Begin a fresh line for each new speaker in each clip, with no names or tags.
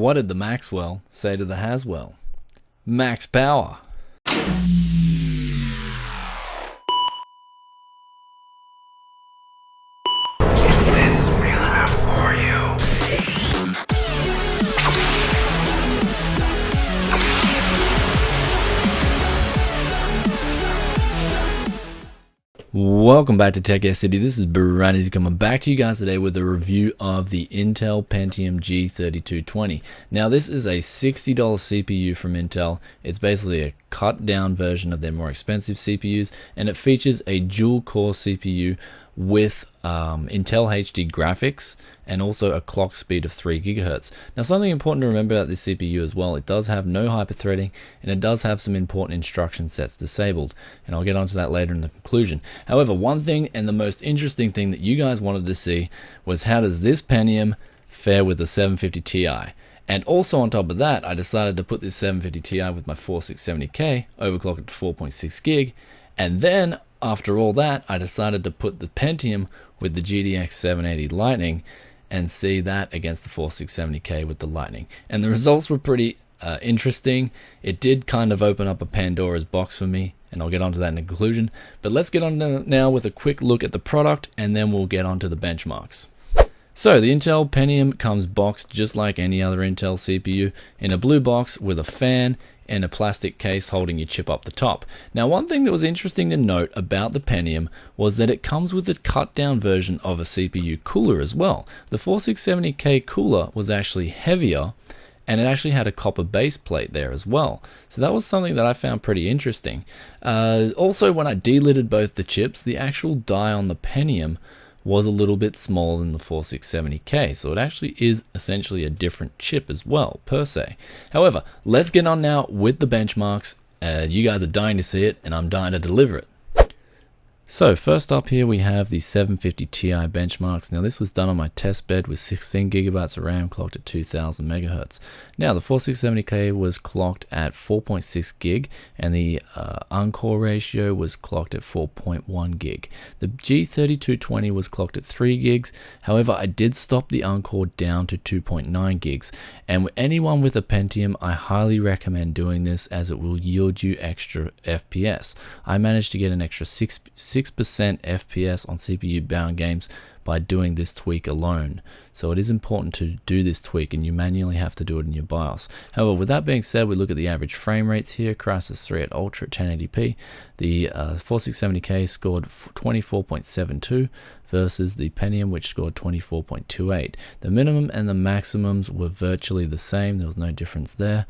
What did the Maxwell say to the Haswell? Max power.
Is this real enough for you?
Welcome back to Tech City. This is Branizy coming back to you guys today with a review of the Intel Pentium G3220. Now this is a $60 CPU from Intel. It's basically a cut down version of their more expensive CPUs, and it features a dual core CPU with Intel HD graphics and also a clock speed of 3 GHz. Now something important to remember about this CPU as well, it does have no hyperthreading and it does have some important instruction sets disabled, and I'll get onto that later in the conclusion. However, one thing and the most interesting thing that you guys wanted to see was how does this Pentium fare with the 750 Ti? And also on top of that, I decided to put this 750 Ti with my 4670K, overclock it to 4.6 gig, and then after all that, I decided to put the Pentium with the GTX 780 Lightning and see that against the 4670K with the Lightning. And the results were pretty interesting. It did kind of open up a Pandora's box for me, and I'll get onto that in the conclusion. But let's get on now with a quick look at the product, and then we'll get onto the benchmarks. So the Intel Pentium comes boxed just like any other Intel CPU in a blue box with a fan and a plastic case holding your chip up the top. Now one thing that was interesting to note about the Pentium was that it comes with a cut down version of a CPU cooler as well. The 4670K cooler was actually heavier and it actually had a copper base plate there as well. So that was something that I found pretty interesting. Also, when I delidded both the chips, the actual die on the Pentium was a little bit smaller than the 4670K, so it actually is essentially a different chip as well, per se. However, let's get on now with the benchmarks. You guys are dying to see it, and I'm dying to deliver it. So first up here we have the 750 Ti benchmarks. Now this was done on my test bed with 16 gigabytes of RAM clocked at 2000 megahertz. Now the 4670K was clocked at 4.6 gig and the Encore ratio was clocked at 4.1 gig. The G3220 was clocked at 3 gigs. However, I did stop the Encore down to 2.9 gigs. And with anyone with a Pentium, I highly recommend doing this as it will yield you extra FPS. I managed to get an extra 6% FPS on CPU bound games by doing this tweak alone. So it is important to do this tweak, and you manually have to do it in your BIOS. However, with that being said, we look at the average frame rates here. Crysis 3 at Ultra at 1080p. The 4670K scored 24.72 versus the Pentium, which scored 24.28. The minimum and the maximums were virtually the same. There was no difference there.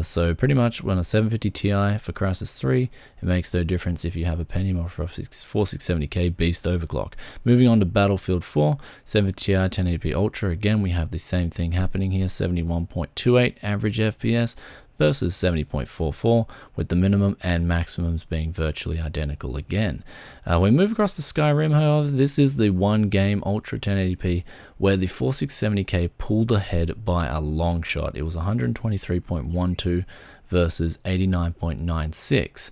So pretty much when a 750 Ti for Crysis 3, it makes no difference if you have a Pentium or for a 4670K beast overclock. Moving on to Battlefield 4, 750 Ti 1080p Ultra. Again, we have the same thing happening here, 71.28 average FPS versus 70.44, with the minimum and maximums being virtually identical again. We move across to Skyrim, however, this is the one game Ultra 1080p where the 4670K pulled ahead by a long shot. It was 123.12 versus 89.96,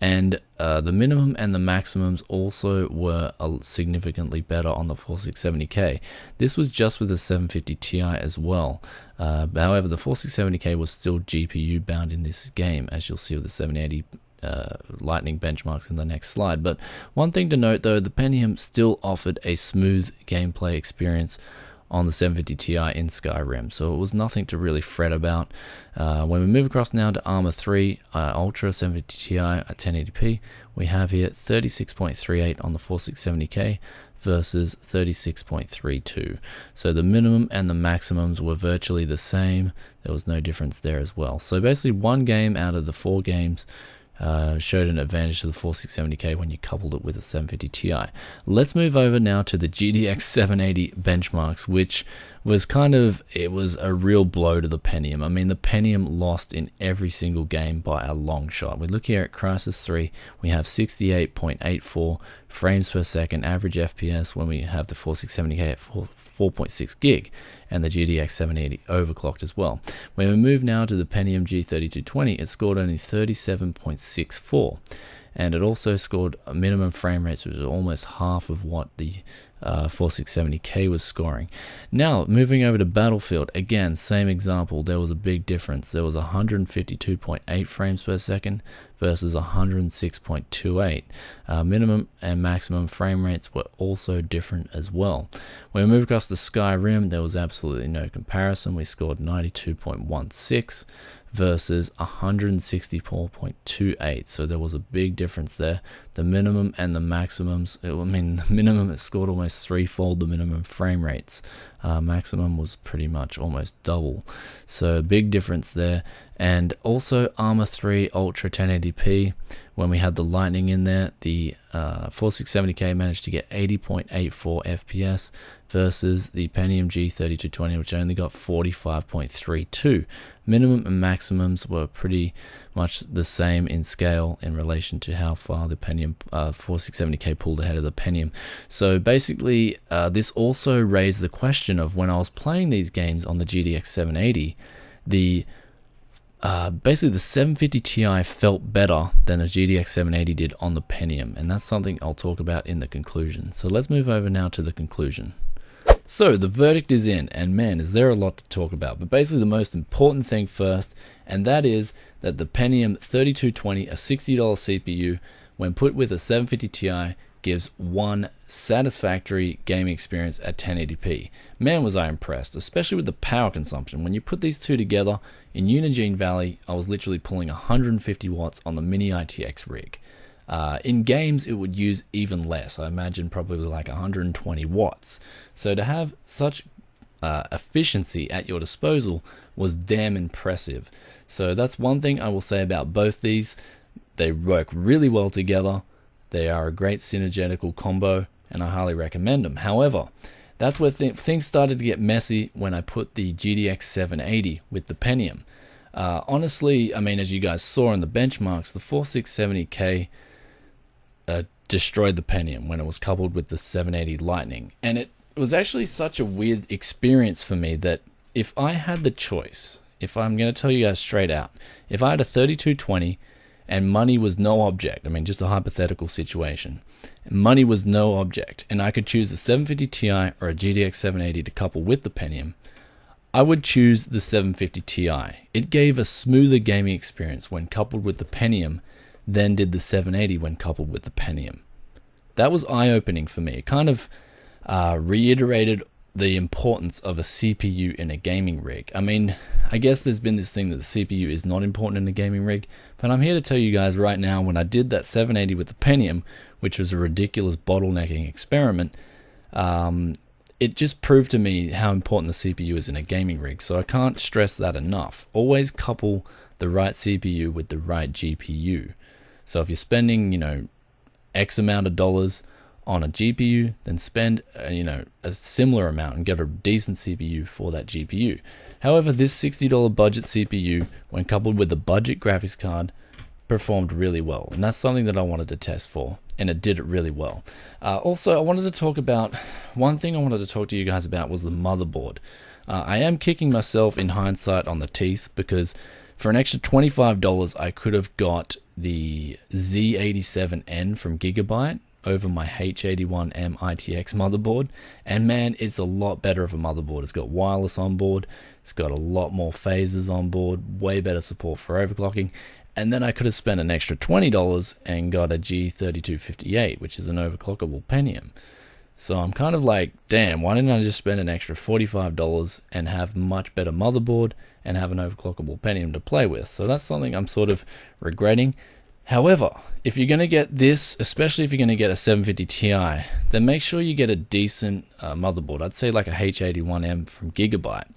and the minimum and the maximums also were significantly better on the 4670K. This was just with the 750 Ti as well. However, the 4670K was still GPU bound in this game, as you'll see with the 780 Lightning benchmarks in the next slide. But one thing to note though, the Pentium still offered a smooth gameplay experience on the 750 Ti in Skyrim, so it was nothing to really fret about. When we move across now to Arma 3 Ultra 750 Ti at 1080p, we have here 36.38 on the 4670K versus 36.32. So the minimum and the maximums were virtually the same. There was no difference there as well. So basically one game out of the 4 games showed an advantage to the 4670K when you coupled it with a 750 Ti. Let's move over now to the GTX 780 benchmarks, which was it was a real blow to the Pentium. I mean, the Pentium lost in every single game by a long shot. We look here at Crysis 3, we have 68.84 frames per second average FPS when we have the 4670K at 4.6 gig, and the GTX 780 overclocked as well. When we move now to the Pentium G3220, it scored only 37.64, and it also scored a minimum frame rates which is almost half of what the 4670K was scoring. Now, moving over to Battlefield, again, same example, there was a big difference. There was 152.8 frames per second versus 106.28. Minimum and maximum frame rates were also different as well. When we moved across to Skyrim, there was absolutely no comparison. We scored 92.16 versus 164.28, so there was a big difference there. The minimum and the maximums, the minimum, it scored almost threefold the minimum frame rates. Maximum was pretty much almost double, so big difference there. And also Arma 3 Ultra 1080p, when we had the Lightning in there, the 4670K managed to get 80.84 FPS versus the Pentium G3220, which only got 45.32. Minimum and maximums were pretty much the same in scale in relation to how far the Pentium 4670K pulled ahead of the Pentium. So basically, this also raised the question of, when I was playing these games on the GTX 780, basically the 750 Ti felt better than a GTX 780 did on the Pentium, and that's something I'll talk about in the conclusion. So let's move over now to the conclusion. So the verdict is in, and man, is there a lot to talk about. But basically the most important thing first, and that is that the Pentium 3220, a $60 CPU, when put with a 750 Ti, gives one satisfactory gaming experience at 1080p. Man, was I impressed, especially with the power consumption. When you put these two together, in Unigine Valley, I was literally pulling 150 watts on the Mini ITX rig. In games, it would use even less. I imagine probably like 120 watts. So to have such efficiency at your disposal was damn impressive. So that's one thing I will say about both these. They work really well together. They are a great synergetical combo, and I highly recommend them. However, that's where things started to get messy when I put the GTX 780 with the Pentium. Honestly, I mean, as you guys saw in the benchmarks, the 4670K destroyed the Pentium when it was coupled with the 780 Lightning. And it was actually such a weird experience for me that if I had the choice, if I'm going to tell you guys straight out, if I had a 3220 and money was no object, I mean, just a hypothetical situation, money was no object, and I could choose a 750 Ti or a GTX 780 to couple with the Pentium, I would choose the 750 Ti. It gave a smoother gaming experience when coupled with the Pentium than did the 780 when coupled with the Pentium. That was eye-opening for me. It kind of reiterated the importance of a CPU in a gaming rig. I mean, I guess there's been this thing that the CPU is not important in a gaming rig, but I'm here to tell you guys right now, when I did that 780 with the Pentium, which was a ridiculous bottlenecking experiment, it just proved to me how important the CPU is in a gaming rig. So I can't stress that enough. Always couple the right CPU with the right GPU. So if you're spending, X amount of dollars on a GPU, then spend, a similar amount and get a decent CPU for that GPU. However, this $60 budget CPU, when coupled with a budget graphics card, performed really well. And that's something that I wanted to test for, and it did it really well. Also, I wanted to talk about, one thing I wanted to talk to you guys about was the motherboard. I am kicking myself in hindsight on the teeth, because for an extra $25, I could have got the Z87N from Gigabyte over my H81M ITX motherboard, and man, it's a lot better of a motherboard. It's got wireless on board, it's got a lot more phases on board, way better support for overclocking, and then I could have spent an extra $20 and got a G3258, which is an overclockable Pentium. So I'm kind of like, damn, why didn't I just spend an extra $45 and have much better motherboard and have an overclockable Pentium to play with? So that's something I'm sort of regretting. However, if you're going to get this, especially if you're going to get a 750 Ti, then make sure you get a decent motherboard. I'd say like a H81M from Gigabyte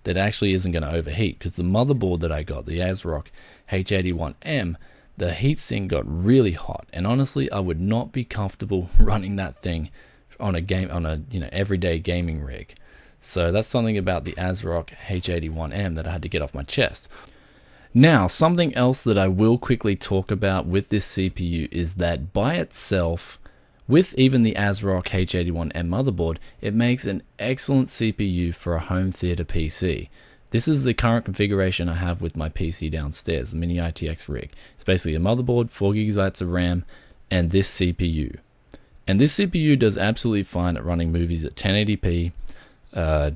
that actually isn't going to overheat, because the motherboard that I got, the ASRock H81M, the heatsink got really hot, and honestly, I would not be comfortable running that thing on a everyday gaming rig. So that's something about the ASRock H81M that I had to get off my chest. Now, something else that I will quickly talk about with this CPU is that by itself, with even the ASRock H81M motherboard, it makes an excellent CPU for a home theater PC. This is the current configuration I have with my PC downstairs, the Mini ITX rig. It's basically a motherboard, 4 GB of RAM, and this CPU. And this CPU does absolutely fine at running movies at 1080p,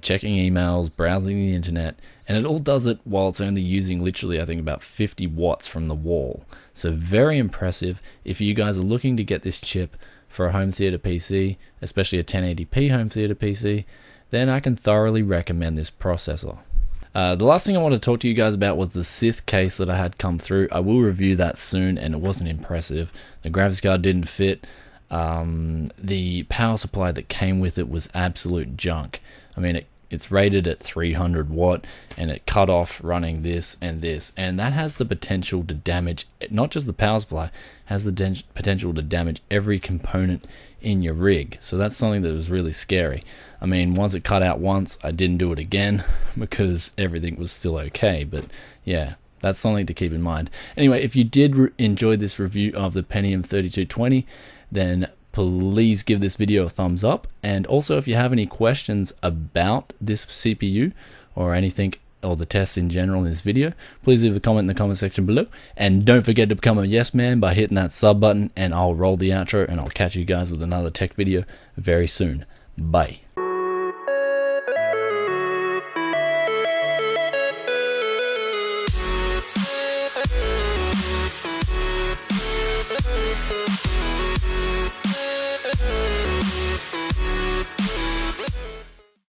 checking emails, browsing the internet, and it all does it while it's only using literally, I think, about 50 watts from the wall. So very impressive. If you guys are looking to get this chip for a home theater PC, especially a 1080p home theater PC, then I can thoroughly recommend this processor. The last thing I want to talk to you guys about was the Sith case that I had come through. I will review that soon, and it wasn't impressive. The graphics card didn't fit. The power supply that came with it was absolute junk. I mean, it's rated at 300 watt, and it cut off running this, and that has the potential to damage not just the power supply, has the potential to damage every component in your rig. So that's something that was really scary. I mean, once it cut out once, I didn't do it again because everything was still okay. But yeah, that's something to keep in mind. Anyway, if you did enjoy this review of the Pentium 3220, then please give this video a thumbs up. And also, if you have any questions about this CPU or anything, or the tests in general in this video, please leave a comment in the comment section below. And don't forget to become a yes man by hitting that sub button, and I'll roll the outro, and I'll catch you guys with another tech video very soon. Bye.